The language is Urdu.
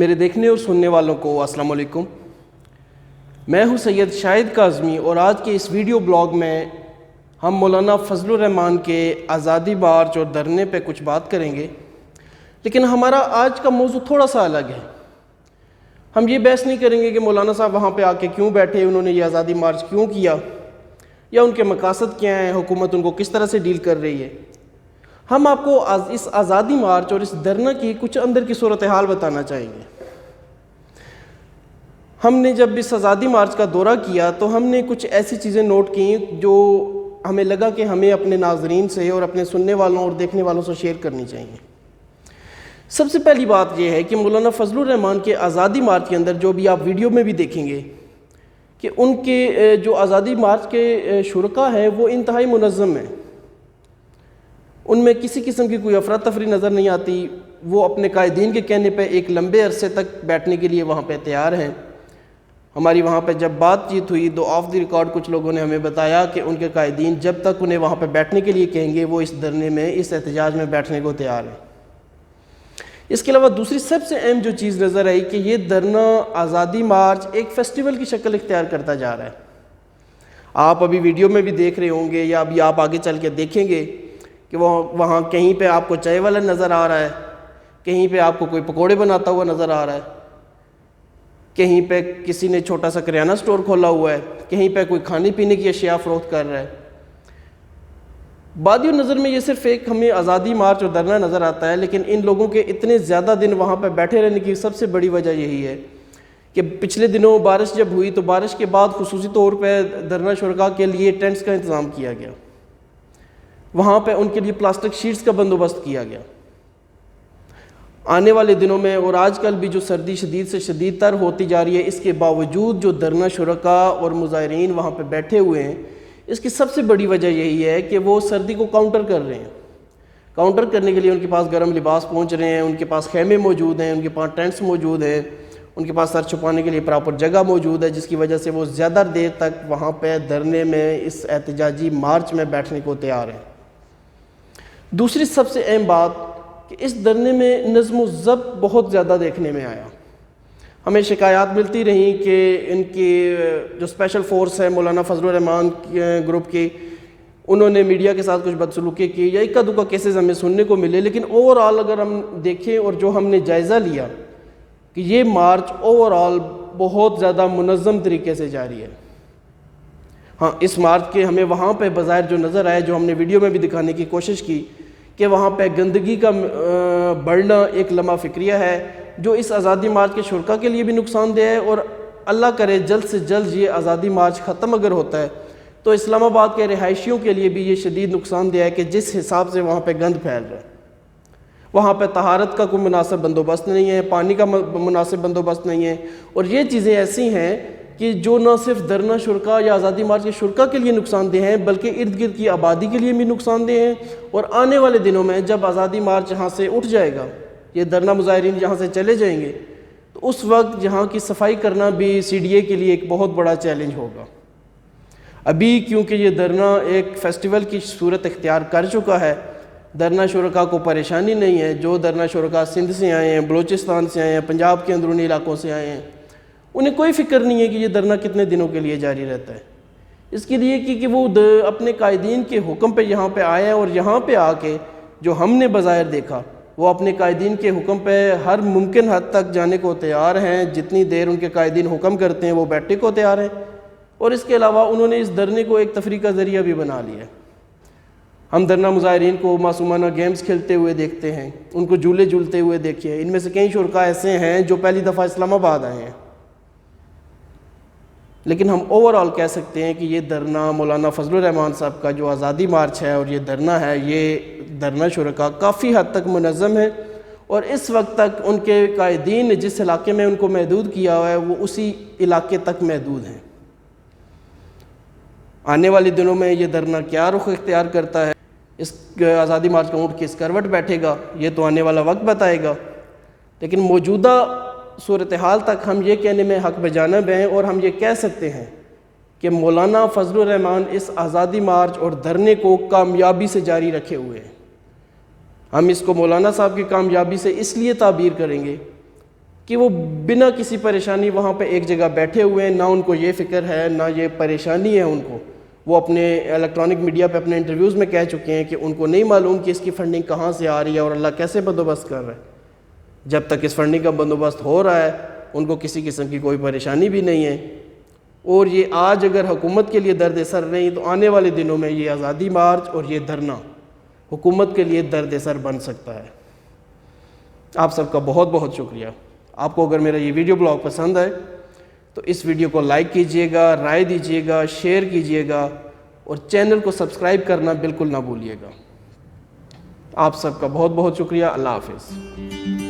میرے دیکھنے اور سننے والوں کو السلام علیکم۔ میں ہوں سید شاہد کاظمی اور آج کے اس ویڈیو بلاگ میں ہم مولانا فضل الرحمان کے آزادی مارچ اور دھرنے پہ کچھ بات کریں گے، لیکن ہمارا آج کا موضوع تھوڑا سا الگ ہے۔ ہم یہ بحث نہیں کریں گے کہ مولانا صاحب وہاں پہ آ کے کیوں بیٹھے، انہوں نے یہ آزادی مارچ کیوں کیا، یا ان کے مقاصد کیا ہیں، حکومت ان کو کس طرح سے ڈیل کر رہی ہے۔ ہم آپ کو اس آزادی مارچ اور اس دھرنا کی کچھ اندر کی صورتحال بتانا چاہیں گے۔ ہم نے جب اس آزادی مارچ کا دورہ کیا تو ہم نے کچھ ایسی چیزیں نوٹ کی جو ہمیں لگا کہ ہمیں اپنے ناظرین سے اور اپنے سننے والوں اور دیکھنے والوں سے شیئر کرنی چاہیے۔ سب سے پہلی بات یہ ہے کہ مولانا فضل الرحمان کے آزادی مارچ کے اندر جو بھی آپ ویڈیو میں بھی دیکھیں گے کہ ان کے جو آزادی مارچ کے شرکاء ہیں وہ انتہائی منظم ہیں، ان میں کسی قسم کی کوئی افراتفری نظر نہیں آتی۔ وہ اپنے قائدین کے کہنے پہ ایک لمبے عرصے تک بیٹھنے کے لیے وہاں پہ تیار ہیں۔ ہماری وہاں پہ جب بات چیت ہوئی تو آف دی ریکارڈ کچھ لوگوں نے ہمیں بتایا کہ ان کے قائدین جب تک انہیں وہاں پہ بیٹھنے کے لیے کہیں گے وہ اس دھرنے میں، اس احتجاج میں بیٹھنے کو تیار ہیں۔ اس کے علاوہ دوسری سب سے اہم جو چیز نظر آئی کہ یہ دھرنا آزادی مارچ ایک فیسٹیول کی شکل اختیار کرتا جا رہا ہے۔ آپ ابھی ویڈیو میں بھی دیکھ رہے ہوں گے یا ابھی آپ آگے چل کے دیکھیں گے کہ وہاں کہیں پہ آپ کو چائے والا نظر آ رہا ہے، کہیں پہ آپ کو کوئی پکوڑے بناتا ہوا نظر آ رہا ہے، کہیں پہ کسی نے چھوٹا سا کریانہ سٹور کھولا ہوا ہے، کہیں پہ کوئی کھانے پینے کی اشیاء فروخت کر رہا ہے۔ بادی نظر میں یہ صرف ایک ہمیں آزادی مارچ اور دھرنا نظر آتا ہے، لیکن ان لوگوں کے اتنے زیادہ دن وہاں پہ بیٹھے رہنے کی سب سے بڑی وجہ یہی ہے کہ پچھلے دنوں بارش جب ہوئی تو بارش کے بعد خصوصی طور پہ دھرنا شرکاء کے لیے ٹینٹس کا انتظام کیا گیا، وہاں پہ ان کے لیے پلاسٹک شیٹس کا بندوبست کیا گیا۔ آنے والے دنوں میں اور آج کل بھی جو سردی شدید سے شدید تر ہوتی جا رہی ہے، اس کے باوجود جو دھرنا شرکاء اور مظاہرین وہاں پہ بیٹھے ہوئے ہیں، اس کی سب سے بڑی وجہ یہی ہے کہ وہ سردی کو کاؤنٹر کر رہے ہیں۔ کاؤنٹر کرنے کے لیے ان کے پاس گرم لباس پہنچ رہے ہیں، ان کے پاس خیمے موجود ہیں، ان کے پاس ٹینٹس موجود ہیں، ان کے پاس سر چھپانے کے لیے پراپر جگہ موجود ہے، جس کی وجہ سے وہ زیادہ دیر تک وہاں پہ دھرنے میں اس احتجاجی مارچ میں بیٹھنے کو تیار ہیں۔ دوسری سب سے اہم بات کہ اس دھرنے میں نظم و ضبط بہت زیادہ دیکھنے میں آیا۔ ہمیں شکایات ملتی رہیں کہ ان کی جو اسپیشل فورس ہے مولانا فضل الرحمان گروپ کی، انہوں نے میڈیا کے ساتھ کچھ بدسلوکی کی یا اکا دکا کیسز ہمیں سننے کو ملے، لیکن اوور آل اگر ہم دیکھیں اور جو ہم نے جائزہ لیا کہ یہ مارچ اوور آل بہت زیادہ منظم طریقے سے جاری ہے۔ ہاں، اس مارچ کے ہمیں وہاں پہ بظاہر جو نظر آئے، جو ہم نے ویڈیو میں بھی دکھانے کی کوشش کی کہ وہاں پہ گندگی کا بڑھنا ایک لمحہ فکریہ ہے جو اس آزادی مارچ کے شرکاء کے لیے بھی نقصان دہ ہے، اور اللہ کرے جلد سے جلد یہ آزادی مارچ ختم اگر ہوتا ہے تو اسلام آباد کے رہائشیوں کے لیے بھی یہ شدید نقصان دہ ہے کہ جس حساب سے وہاں پہ گند پھیل رہا ہے۔ وہاں پہ طہارت کا کوئی مناسب بندوبست نہیں ہے، پانی کا مناسب بندوبست نہیں ہے، اور یہ چیزیں ایسی ہیں کہ جو نہ صرف دھرنا شرکاء یا آزادی مارچ کے شرکاء کے لیے نقصان دہ ہیں بلکہ ارد گرد کی آبادی کے لیے بھی نقصان دہ ہیں۔ اور آنے والے دنوں میں جب آزادی مارچ یہاں سے اٹھ جائے گا، یہ دھرنا مظاہرین یہاں سے چلے جائیں گے، تو اس وقت یہاں کی صفائی کرنا بھی CDA کے لیے ایک بہت بڑا چیلنج ہوگا۔ ابھی کیونکہ یہ دھرنا ایک فیسٹیول کی صورت اختیار کر چکا ہے، دھرنا شرکاء کو پریشانی نہیں ہے۔ جو دھرنا شرکاء سندھ سے آئے ہیں، بلوچستان سے آئے ہیں، پنجاب کے اندرونی علاقوں سے آئے ہیں، انہیں کوئی فکر نہیں ہے کہ یہ دھرنا کتنے دنوں کے لیے جاری رہتا ہے۔ اس کے لیے کہ وہ اپنے قائدین کے حکم پہ یہاں پہ آئے ہیں، اور یہاں پہ آ کے جو ہم نے بظاہر دیکھا وہ اپنے قائدین کے حکم پہ ہر ممکن حد تک جانے کو تیار ہیں۔ جتنی دیر ان کے قائدین حکم کرتے ہیں وہ بیٹھنے کو تیار ہیں، اور اس کے علاوہ انہوں نے اس دھرنے کو ایک تفریح کا ذریعہ بھی بنا لیا ہے۔ ہم دھرنا مظاہرین کو معصومانہ گیمز کھیلتے ہوئے دیکھتے ہیں، ان کو جھولے جھولتے ہوئے دیکھے ہیں۔ ان میں سے کئی شرکاء ایسے ہیں جو پہلی دفعہ اسلام آباد آئے ہیں، لیکن ہم اوور آل کہہ سکتے ہیں کہ یہ دھرنا مولانا فضل الرحمان صاحب کا جو آزادی مارچ ہے اور یہ دھرنا ہے، یہ دھرنا شرکاء کافی حد تک منظم ہے، اور اس وقت تک ان کے قائدین نے جس علاقے میں ان کو محدود کیا ہوا ہے وہ اسی علاقے تک محدود ہیں۔ آنے والے دنوں میں یہ دھرنا کیا رخ اختیار کرتا ہے، اس آزادی مارچ کا اونٹ کس کروٹ بیٹھے گا، یہ تو آنے والا وقت بتائے گا، لیکن موجودہ صورتحال تک ہم یہ کہنے میں حق بجانب ہیں، اور ہم یہ کہہ سکتے ہیں کہ مولانا فضل الرحمان اس آزادی مارچ اور دھرنے کو کامیابی سے جاری رکھے ہوئے ہیں۔ ہم اس کو مولانا صاحب کی کامیابی سے اس لیے تعبیر کریں گے کہ وہ بنا کسی پریشانی وہاں پہ ایک جگہ بیٹھے ہوئے ہیں، نہ ان کو یہ فکر ہے نہ یہ پریشانی ہے ان کو. وہ اپنے الیکٹرانک میڈیا پہ اپنے انٹرویوز میں کہہ چکے ہیں کہ ان کو نہیں معلوم کہ اس کی فنڈنگ کہاں سے آ رہی ہے اور اللہ کیسے بندوبست کر رہا ہے. جب تک اس فنڈنگ کا بندوبست ہو رہا ہے ان کو کسی قسم کی کوئی پریشانی بھی نہیں ہے. اور یہ آج اگر حکومت کے لیے درد سر نہیں تو آنے والے دنوں میں یہ آزادی مارچ اور یہ دھرنا حکومت کے لیے درد سر بن سکتا ہے. آپ سب کا بہت بہت شکریہ. آپ کو اگر میرا یہ ویڈیو بلاگ پسند آئے تو اس ویڈیو کو لائک کیجئے گا، رائے دیجئے گا، شیئر کیجئے گا اور چینل کو سبسکرائب کرنا بالکل نہ بھولیے گا. آپ سب کا بہت بہت شکریہ. اللہ حافظ.